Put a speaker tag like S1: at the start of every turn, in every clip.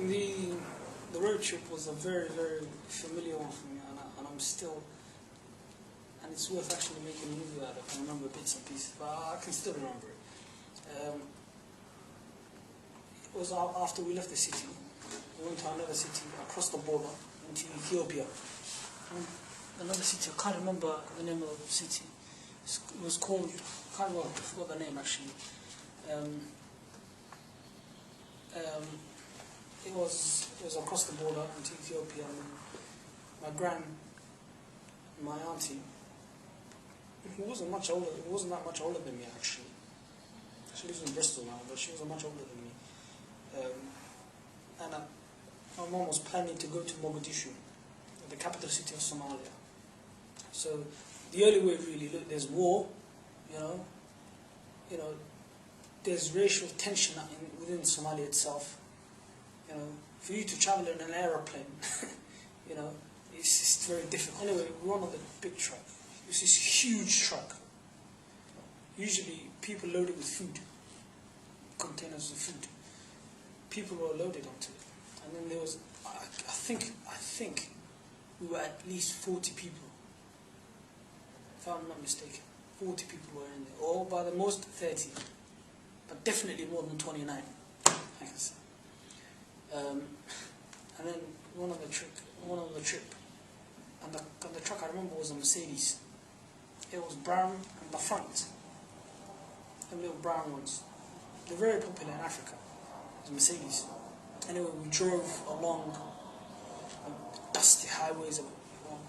S1: The road trip was a very, very familiar one for me, and I'm still, and it's worth actually making a movie out of. I remember bits and pieces, but I can still remember it. It was after we left the city. We went to another city across the border into Ethiopia. And another city, I can't remember the name of the city. It was called, I forgot the name actually. It was across the border into Ethiopia, and my auntie, who wasn't that much older than me actually. She lives in Bristol now, but she wasn't much older than me. And my mom was planning to go to Mogadishu, the capital city of Somalia. So the only way really, look, there's war, you know, there's racial tension within Somalia itself. You know, for you to travel in an aeroplane, you know, it's very difficult. Anyway, we went on the big truck. It was this huge truck. Usually people loaded with food, containers of food. People were loaded onto it. And then there was, I think we were at least 40 people. If I'm not mistaken. 40 people were in there. Or by the most 30. But definitely more than 29, I can say. And then one on the trip, and the truck I remember was a Mercedes. It was brown on the front, them little brown ones. They're very popular in Africa. It's Mercedes. Anyway, we drove along dusty highways of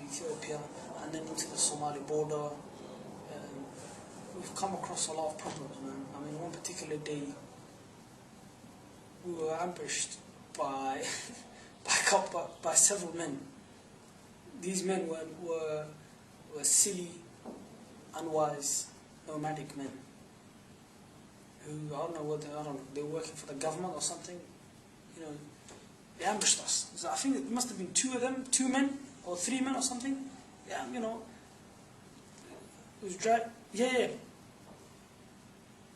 S1: Ethiopia and then into the Somali border. We've come across a lot of problems, man. I mean, one particular day we were ambushed by several men. These men were silly, unwise, nomadic men who, I don't know, they were working for the government or something. You know, they ambushed us. So I think it must have been 2 of them, 2 men or 3 men or something. Yeah, you know, it was dry. Yeah.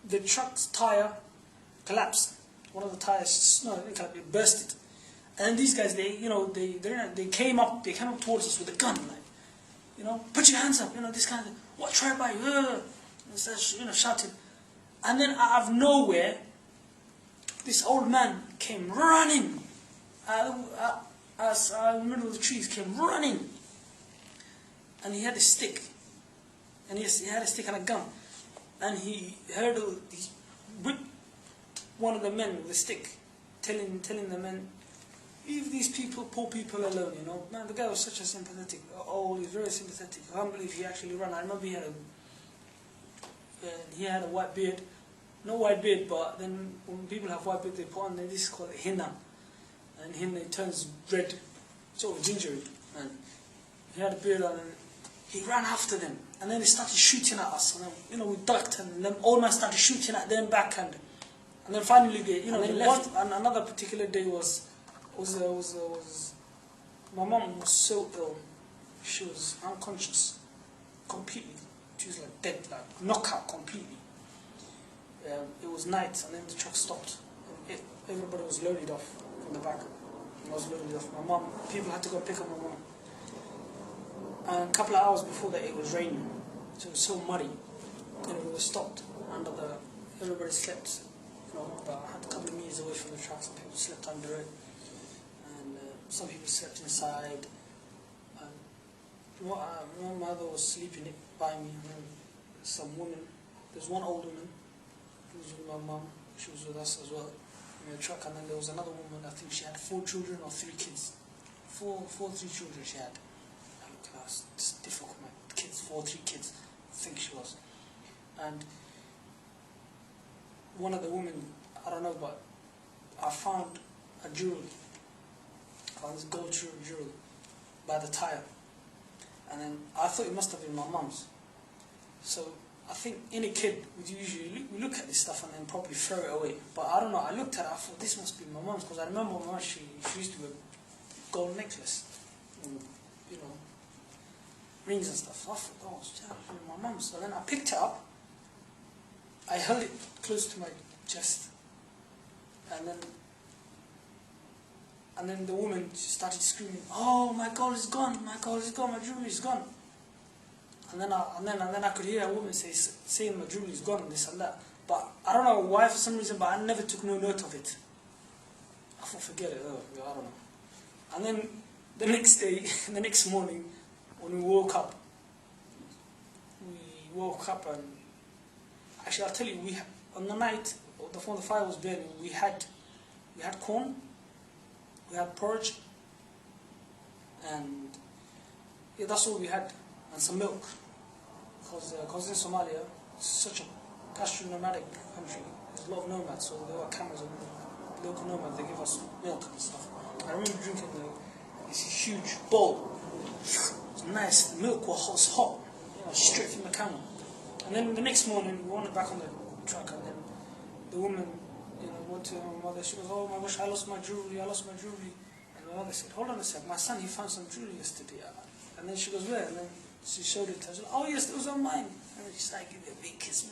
S1: The truck's tire collapsed. One of the tires, it bursted. And these guys, they came up towards us with a gun, like, you know, put your hands up, you know, this kind of thing. What tribe are you? Shouting. And then out of nowhere, this old man came running. As in the middle of the trees, came running. And he had a stick. And yes, he had a stick and a gun. And he whipped one of the men with a stick, telling the men, leave these poor people alone, you know. Man, the guy was such a sympathetic, he was very sympathetic. I can't believe he actually ran. I remember he had a white beard. No white beard, but then when people have white beard, they put on, this is called henna. And henna, it turns red, sort of gingery. And he had a beard on, and he ran after them. And then they started shooting at us. And then, you know, we ducked, and then old man started shooting at them back. And then finally, they left. And another particular day was my mom was so ill. She was unconscious, completely. She was like dead, like knockout completely. It was night, and then the truck stopped. Everybody was loaded off from the back. I was loaded off. My mom, people had to go pick up my mom. And a couple of hours before that, it was raining, so it was so muddy. And we were stopped everybody slept. You know, about a couple of meters away from the truck. Some people slept under it, and some people slept inside. And my mother was sleeping by me, and then some woman. There's one old woman who was with my mum. She was with us as well in the truck, and then there was another woman. I think she had 4 children or 3 kids. 3 children she had. It's difficult, man. Kids, 3 kids, I think she was. And one of the women, I don't know, but I found a jewel. I found this gold jewel by the tire. And then I thought it must have been my mum's. So I think any kid would usually look at this stuff and then probably throw it away. But I don't know, I looked at it, I thought this must be my mum's, because I remember my mum, she used to wear gold necklace. And, you know, rings and stuff. So I thought, it's my mum's. So then I picked it up, I held it close to my chest, and then And then the woman started screaming, "Oh, my gold is gone! My gold is gone! My jewelry is gone!" And then I could hear a woman saying my jewelry is gone and this and that. But I don't know why, for some reason, but I never took no note of it. I thought, forget it. I don't know. And then the next day, the next morning, when we woke up and actually I'll tell you, on the night before the fire was burning, we had corn, we had porridge, and yeah, that's all we had, and some milk, because in Somalia, it's such a pasture nomadic country. There's a lot of nomads, so there were cameras and local nomads. They give us milk and stuff. I remember drinking this huge bowl. It was nice. The milk was hot, straight from the camel. And then the next morning, we wanted back on the truck, and then the woman, went to my mother. She goes, "Oh my gosh, I lost my jewelry. And my mother said, "Hold on a sec, my son, he found some jewelry yesterday." And then she goes, "Where?" And then she showed it to her. She said, "Oh yes, it was on mine." And then she's like, "Give me a big kiss."